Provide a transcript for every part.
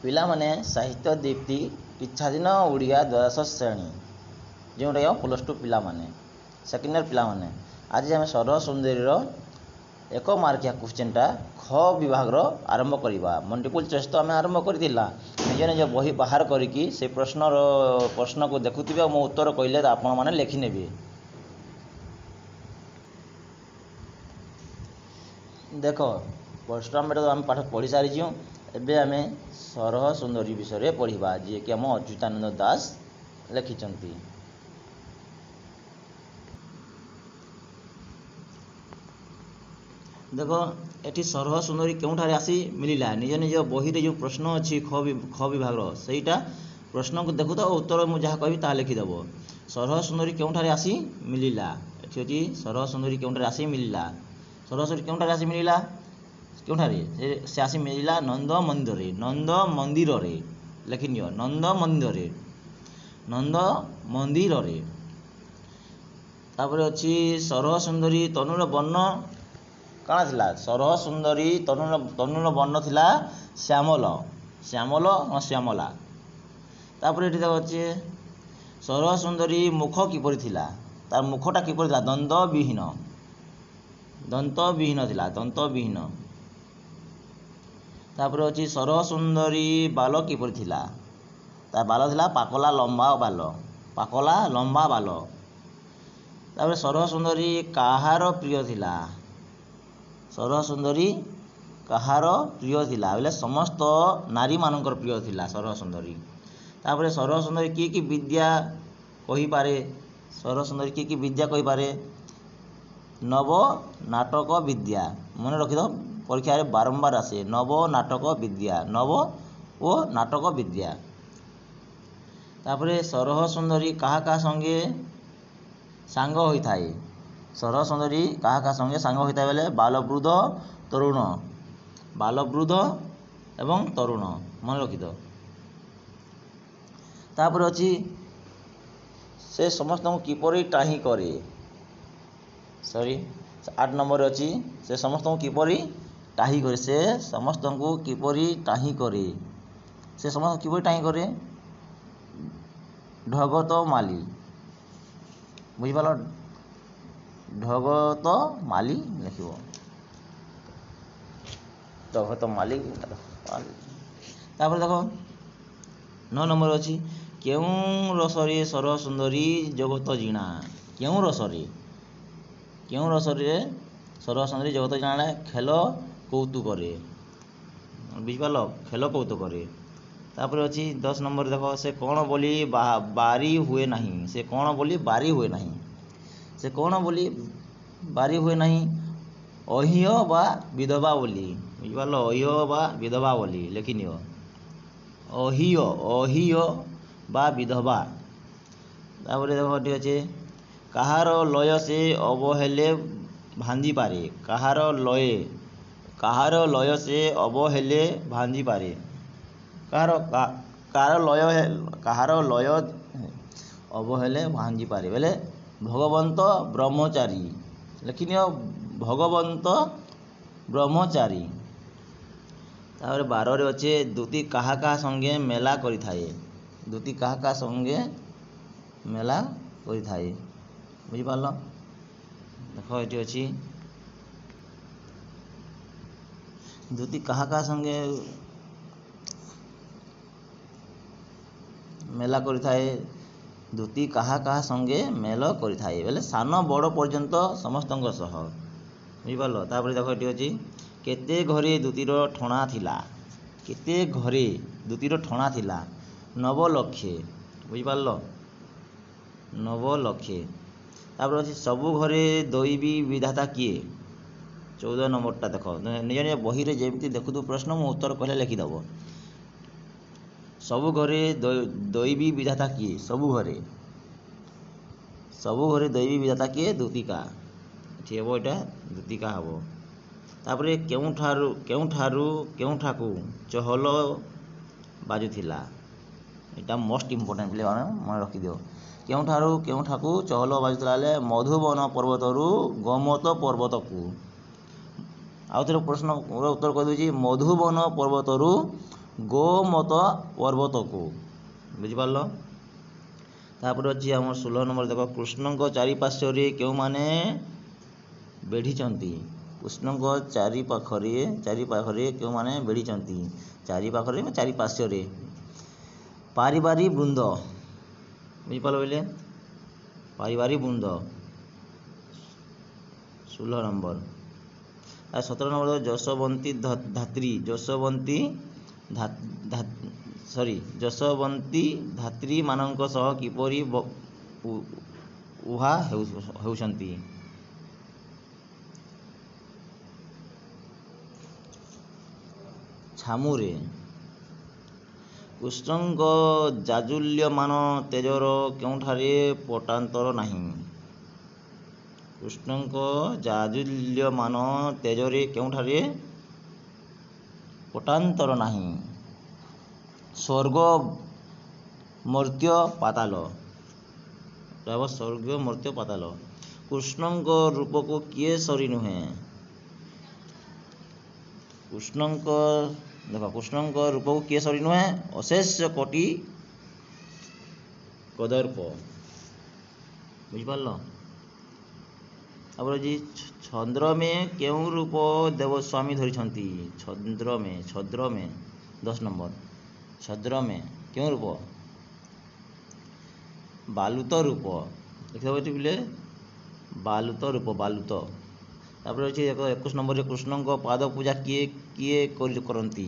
ପିଲାମାନେ ସାହିତ୍ୟ ଦୀପ୍ତି ଇଚ୍ଛାଧୀନ ଓଡ଼ିଆ ଦ୍ୱାଦଶ ଶ୍ରେଣୀ ଯେଉଁଟାକି ଆମ +2 ପିଲାମାନେ ସେକେଣ୍ଡ ଇୟର୍ ପିଲାମାନେ ଆଜି ଆମେ ସରଳ ସୁନ୍ଦରୀର 1 ମାର୍କିଆ କ୍ୱେଶ୍ଚିନ୍ଟା ଖ ବିଭାଗର ଆରମ୍ଭ କରିବା। ମଲ୍ଟିପୁଲ୍ ଚଏସ୍ ତ ଆମେ ଆରମ୍ଭ କରିଥିଲା, ନିଜ ନିଜ ବହି ବାହାର କରିକି ସେ ପ୍ରଶ୍ନକୁ ଦେଖୁଥିବେ ଆଉ ମୋ ଉତ୍ତର କହିଲେ ଆପଣମାନେ ଲେଖିନେବେ। ଦେଖ ପ୍ରଶ୍ନଟା ଆମେ ପାଠ ପଢ଼ି ସାରିଛୁ। ଏବେ ଆମେ ସରହ ସୁନ୍ଦରୀ ବିଷୟରେ ପଢ଼ିବା, ଯିଏକି ଆମ ଅଚ୍ୟୁତାନନ୍ଦ ଦାସ ଲେଖିଛନ୍ତି। ଦେଖ ଏଠି ସରହ ସୁନ୍ଦରୀ କେଉଁଠାରେ ଆସି ମିଳିଲା। ନିଜ ନିଜ ବହିରେ ଯେଉଁ ପ୍ରଶ୍ନ ଅଛି ଖ ବିଭାଗର ସେଇଟା ପ୍ରଶ୍ନକୁ ଦେଖୁଥାଅ, ଉତ୍ତର ମୁଁ ଯାହା କହିବି ତାହା ଲେଖିଦେବ। ସରହ ସୁନ୍ଦରୀ କେଉଁଠାରେ ଆସି ମିଳିଲା। ଏଠି ଅଛି ସରହ ସୁନ୍ଦରୀ କେଉଁଠାରେ ଆସି ମିଳିଲା। ସରହ ସୁନ୍ଦରୀ କେଉଁଠାରେ ଆସି ମିଳିଲା, କେଉଁଠାରେ ସେ ଆସି ମିଳିଲା ନନ୍ଦ ମନ୍ଦିରରେ। ନନ୍ଦ ମନ୍ଦିରରେ ଲେଖିନିଅ, ନନ୍ଦ ମନ୍ଦିରରେ, ନନ୍ଦ ମନ୍ଦିରରେ। ତାପରେ ଅଛି ସରହ ସୁନ୍ଦରୀ ତନୁର ବର୍ଣ୍ଣ କାଣା ଥିଲା। ସରହ ସୁନ୍ଦରୀ ତନୁର ବର୍ଣ୍ଣ ଥିଲା ଶ୍ୟାମଳ, ଶ୍ୟାମଳ ଶ୍ୟାମଳା। ତାପରେ ଏଠି ଦେଖ ଅଛି ସରହ ସୁନ୍ଦରୀ ମୁଖ କିପରି ଥିଲା। ତାର ମୁଖଟା କିପରି ଥିଲା, ଦନ୍ତବିହୀନ, ଦନ୍ତବିହୀନ ଥିଲା, ଦନ୍ତବିହୀନ। ତାପରେ ଅଛି ସରହ ସୁନ୍ଦରୀ ବାଲ କିପରି ଥିଲା। ତାର ବାଲ ଥିଲା ପାକଲା ଲମ୍ବା ବାଲ, ପାକଲା ଲମ୍ବା ବାଲ। ତାପରେ ସରହ ସୁନ୍ଦରୀ କାହାର ପ୍ରିୟ ଥିଲା। ସରହ ସୁନ୍ଦରୀ କାହାର ପ୍ରିୟ ଥିଲା ବୋଲେ ସମସ୍ତ ନାରୀମାନଙ୍କର ପ୍ରିୟ ଥିଲା ସରହ ସୁନ୍ଦରୀ। ତାପରେ ସରହ ସୁନ୍ଦରୀ କି ବିଦ୍ୟା କହିପାରେ। ସରହ ସୁନ୍ଦରୀ କି ବିଦ୍ୟା କହିପାରେ, ନବ ନାଟକ ବିଦ୍ୟା। ମନେ ରଖିଥାଅ, ପରୀକ୍ଷାରେ ବାରମ୍ବାର ଆସେ ନବ ନାଟକ ବିଦ୍ୟା, ନବ ଓ ନାଟକ ବିଦ୍ୟା। ତାପରେ ସରହ ସୁନ୍ଦରୀ କାହା କାହା ସଙ୍ଗେ ସାଙ୍ଗ ହୋଇଥାଏ। ସରହ ସୁନ୍ଦରୀ କାହା କାହା ସଙ୍ଗେ ସାଙ୍ଗ ହୋଇଥାଏ ବୋଲେ ବାଲବୃଦ୍ଧ ତରୁଣ, ବାଲବୃଦ୍ଧ ଏବଂ ତରୁଣ, ମନେ ରଖିଥାଅ। ତାପରେ ଅଛି ସେ ସମସ୍ତଙ୍କୁ କିପରି ଟାହି କରେ। 8 ନମ୍ବରରେ ଅଛି ସେ ସମସ୍ତଙ୍କୁ କିପରି ଟାହି କରେ। ସେ ସମସ୍ତଙ୍କୁ କିପରି ଟାହି କରେ, ସେ ସମସ୍ତଙ୍କୁ କିପରି ଟାହି କରେ। ଢଗତମାଲି, ବୁଝିପାରିଲ, ଢଗତମାଲି ଲେଖିବ, ଢଗତମାଲି। ତାପରେ ଦେଖ 9 ନମ୍ବର ଅଛି କେଉଁ ରସରେ ସରହ ସୁନ୍ଦରୀ ଜଗତ ଜିଣା। କେଉଁ ରସରେ, କେଉଁ ରସରେ ସରହ ସୁନ୍ଦରୀ ଜଗତ ଜିଣା। ଖେଳ କୌତୁକରେ, ବୁଝିପାରିଲ, ଖେଳ କୌତୁକରେ। ତାପରେ ଅଛି 10 ନମ୍ବର ଦେଖ ସେ କ'ଣ ବୋଲି ବାରି ହୁଏ ନାହିଁ। ସେ କ'ଣ ବୋଲି ବାରି ହୁଏ ନାହିଁ, ସେ କ'ଣ ବୋଲି ବାରି ହୁଏ ନାହିଁ। ଅହିୟ ବା ବିଧବା ବୋଲି, ବୁଝିପାରିଲ, ଅହିୟ ବା ବିଧବା ବୋଲି ଲେଖିନିଅ, ଅହିୟ, ଅହିୟ ବା ବିଧବା। ତାପରେ ଦେଖ ଏଠି ଅଛି କାହାର ଲୟ ସେ ଅବହେଲେ ଭାଙ୍ଗିପାରେ। କାହାର ଲୟ, କାହାର ଲୟ ସେ ଅବହେଲେ ଭାଙ୍ଗିପାରେ। କାହାର ଲୟ ଅବହେଲେ ଭାଙ୍ଗିପାରେ ବୋଲେ ଭଗବନ୍ତ ବ୍ରହ୍ମଚାରୀ, ଲେଖିନିଅ, ଭଗବନ୍ତ ବ୍ରହ୍ମଚାରୀ। ତାପରେ 12ରେ ଅଛି ଦୂତୀ କାହା କାହା ସଙ୍ଗେ ମେଲା କରିଥାଏ। ଦୂତୀ କାହା କାହା ସଙ୍ଗେ ମେଲା କରିଥାଏ, ବୁଝିପାରିଲ। ଦେଖ ଏଠି ଅଛି ଦୂତୀ କାହା କାହା ସଙ୍ଗେ ମେଲା କରିଥାଏ। ଦୂତୀ କାହା କାହା ସଙ୍ଗେ ମେଲ କରିଥାଏ ବୋଲେ ସାନ ବଡ଼ ପର୍ଯ୍ୟନ୍ତ ସମସ୍ତଙ୍କ ସହ, ବୁଝିପାରିଲ। ତାପରେ ଦେଖ ଏଠି ଅଛି କେତେ ଘରେ ଦୂତୀର ଠଣା ଥିଲା। କେତେ ଘରେ ଦୂତୀର ଠଣା ଥିଲା। 9 ଲକ୍ଷେ, ବୁଝିପାରିଲ, 9 ଲକ୍ଷେ। ତାପରେ ଅଛି ସବୁ ଘରେ ଦୈବୀ ବିଧାତା କିଏ। 14 ନମ୍ବରଟା ଦେଖ, ନିଜ ନିଜ ବହିରେ ଯେମିତି ଦେଖୁଥିବ ପ୍ରଶ୍ନ ମୁଁ ଉତ୍ତର କହିଲେ ଲେଖିଦେବ। ସବୁ ଘରେ ଦୈବୀ ବିଧାତା କିଏ। ସବୁ ଘରେ, ସବୁ ଘରେ ଦୈବୀ ବିଧାତା କିଏ, ଦୂତିକା। ଏଠି ହେବ ଏଇଟା ଦୂତିକା ହେବ। ତାପରେ କେଉଁଠାକୁ ଚହଲ ବାଜୁଥିଲା। ଏଇଟା ମୋଷ୍ଟ ଇମ୍ପୋର୍ଟାଣ୍ଟ ପିଲାମାନେ ମନେ ରଖିଦିଅ। କେଉଁଠାକୁ ଚହଲ ବାଜୁଥିଲା ହେଲେ ମଧୁବନ ପର୍ବତରୁ ଗୋମତ ପର୍ବତକୁ। ଆଉ ଥରେ ପ୍ରଶ୍ନର ଉତ୍ତର କହିଦେଉଛି ମଧୁବନ ପର୍ବତରୁ ଗୋମତ ପର୍ବତକୁ। ବୁଝିପାରିଲ। ତାପରେ ଅଛି ଆମର 16 ନମ୍ବର ଦେଖ, କୃଷ୍ଣଙ୍କ ଚାରିପାର୍ଶ୍ୱରେ କେଉଁମାନେ ବେଢ଼ିଛନ୍ତି? କୃଷ୍ଣଙ୍କ ଚାରିପାଖରେ କେଉଁମାନେ ବେଢ଼ିଛନ୍ତି? ଚାରିପାଖରେ ଚାରିପାର୍ଶ୍ୱରେ ପାରିବାରି ବୃନ୍ଦ। ବୁଝିପାରିଲ ବୋଇଲେ ପାରିବାରି ବୃନ୍ଦ 16 ନମ୍ବର। ଆଉ 17 ନମ୍ବର ଯଶୋବନ୍ତୀ ଧାତ୍ରୀ ମାନଙ୍କ ସହ କିପରି ଉହା ହେଉଛନ୍ତି? ଛାମୁରେ। କୃଷ୍ଣଙ୍କ ଜାଜୁଲ୍ୟମାନ ତେଜର କେଉଁଠାରେ ପଟାନ୍ତର ନାହିଁ? କୃଷ୍ଣଙ୍କ ଜାଜୁଲ୍ୟମାନ ତେଜରେ କେଉଁଠାରେ ପଟାନ୍ତର ନାହିଁ? ସ୍ୱର୍ଗ ମର୍ତ୍ତ୍ୟ ପାତାଳ। ସ୍ୱର୍ଗ ମର୍ତ୍ତ୍ୟ ପାତାଳ। କୃଷ୍ଣଙ୍କ ରୂପକୁ କିଏ ସରି ନୁହେଁ? କୃଷ୍ଣଙ୍କ ରୂପକୁ କିଏ ସରି ନୁହେଁ? ଅଶେଷ କୋଟି କଦର୍ପ। ବୁଝିପାରିଲ। ତାପରେ ଛଦ୍ମେ କେଉଁ ରୂପ ଦେବସ୍ୱାମୀ ଧରିଛନ୍ତି? ଛଦ୍ମେ 10 ନମ୍ବର। ଛଦ୍ମେ କେଉଁ ରୂପ? ବାଲୁତ ରୂପ। ଦେଖିଦେବ ଏଠି ପିଲେ ବାଲୁତ ରୂପ ବାଲୁତ। ତାପରେ ଅଛି 21 ନମ୍ବରରେ କୃଷ୍ଣଙ୍କ ପାଦ ପୂଜା କିଏ କରନ୍ତି?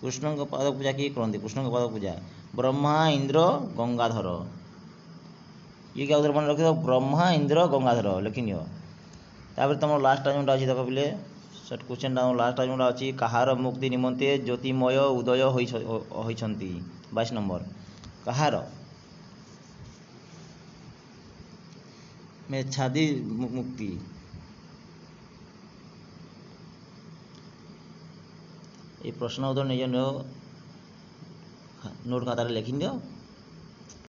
କୃଷ୍ଣଙ୍କ ପାଦ ପୂଜା କିଏ କରନ୍ତି? କୃଷ୍ଣଙ୍କ ପାଦ ପୂଜା ବ୍ରହ୍ମା, ଇନ୍ଦ୍ର, ଗଙ୍ଗାଧର। କିଏ ଆଉଥରେ ମନେ ରଖିଦେବ, ବ୍ରହ୍ମା, ଇନ୍ଦ୍ର, ଗଙ୍ଗାଧର ଲେଖିନିଅ। ତାପରେ ତୁମର ଲାଷ୍ଟଟା ଯେଉଁଟା ଅଛି ଦେଖ ପିଲେ, ସେଟ୍ କ୍ୱେଶ୍ଚନଟା ଲାଷ୍ଟଟା ଯେଉଁଟା ଅଛି, କାହାର ମୁକ୍ତି ନିମନ୍ତେ ଜ୍ୟୋତିର୍ମୟ ଉଦୟ ହୋଇଛନ୍ତି? 22 ନମ୍ବର। କାହାର? ମେଚ୍ଛାଦୀ ମୁକ୍ତି। এই প্রশ্ন উত্তর নিজ নোট খাতায় লিখে দিও।